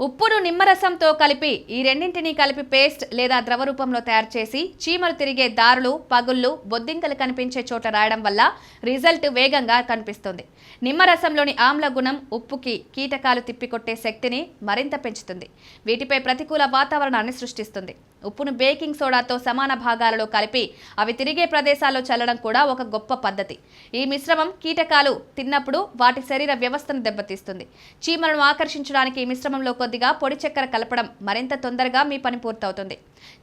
ఉప్పును నిమ్మరసంతో కలిపి ఈ రెండింటినీ కలిపి పేస్ట్ లేదా ద్రవ రూపంలో తయారు చేసి చీమలు తిరిగే దారులు, పగుళ్ళు, బొద్దింకలు కనిపించే చోట రాయడం వల్ల రిజల్ట్ వేగంగా కనిపిస్తుంది. నిమ్మరసంలోని ఆమ్ల గుణం ఉప్పుకి కీటకాలు తిప్పికొట్టే శక్తిని మరింత పెంచుతుంది. వీటిపై ప్రతికూల వాతావరణాన్ని సృష్టిస్తుంది. ఉప్పును బేకింగ్ సోడాతో సమాన భాగాలలో కలిపి అవి తిరిగే ప్రదేశాల్లో చల్లడం కూడా ఒక గొప్ప పద్ధతి. ఈ మిశ్రమం కీటకాలు తిన్నప్పుడు వాటి శరీర వ్యవస్థను దెబ్బతీస్తుంది. చీమలను ఆకర్షించడానికి ఈ మిశ్రమంలో కొద్దిగా పొడి చక్కెర కలపడం మరింత తొందరగా మీ పని పూర్తవుతుంది.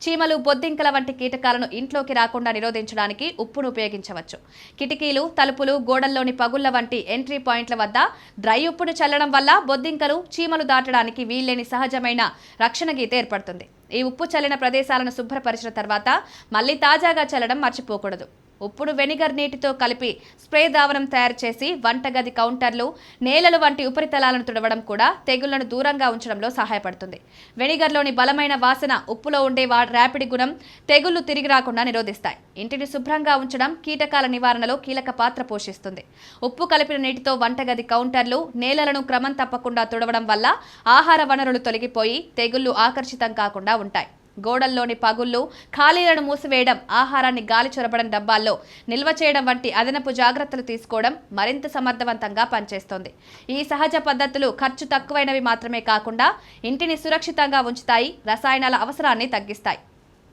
చీమలు, బొద్దింకల వంటి కీటకాలను ఇంట్లోకి రాకుండా నిరోధించడానికి ఉప్పును ఉపయోగించవచ్చు. కిటికీలు, తలుపులు, గోడల్లోని పగుళ్ల వంటి ఎంట్రీ పాయింట్ల వద్ద డ్రై ఉప్పును చల్లడం వల్ల బొద్దింకలు, చీమలు దాటడానికి వీల్లేని సహజమైన రక్షణ గీత ఏర్పడుతుంది. ఈ ఉప్పు చల్లిన ప్రదేశాలను శుభ్రపరిచిన తర్వాత మళ్ళీ తాజాగా చల్లడం మర్చిపోకూడదు. ఉప్పును వెనిగర్ నీటితో కలిపి స్ప్రే ద్రావణం తయారు చేసి వంటగది కౌంటర్లు, నేలలు వంటి ఉపరితలాలను తుడవడం కూడా తెగుళ్లను దూరంగా ఉంచడంలో సహాయపడుతుంది. వెనిగర్లోని బలమైన వాసన, ఉప్పులో ఉండే ర్యాపిడ్ గుణం తెగుళ్లు తిరిగి రాకుండా నిరోధిస్తాయి. ఇంటిని శుభ్రంగా ఉంచడం, కీటకాల నివారణలో కీలక పాత్ర పోషిస్తుంది. ఉప్పు కలిపిన నీటితో వంటగది కౌంటర్లు, నేలలను క్రమం తప్పకుండా తుడవడం వల్ల ఆహార వనరులు తొలగిపోయి తెగుళ్లు ఆకర్షితం కాకుండా ఉంటాయి. గోడల్లోని పగుళ్లు, ఖాళీలను మూసివేయడం, ఆహారాన్ని గాలి చొరబడం డబ్బాల్లో నిల్వ చేయడం వంటి అదనపు జాగ్రత్తలు తీసుకోవడం మరింత సమర్థవంతంగా పనిచేస్తుంది. ఈ సహజ పద్ధతులు ఖర్చు తక్కువైనవి మాత్రమే కాకుండా ఇంటిని సురక్షితంగా ఉంచుతాయి, రసాయనాల అవసరాన్ని తగ్గిస్తాయి.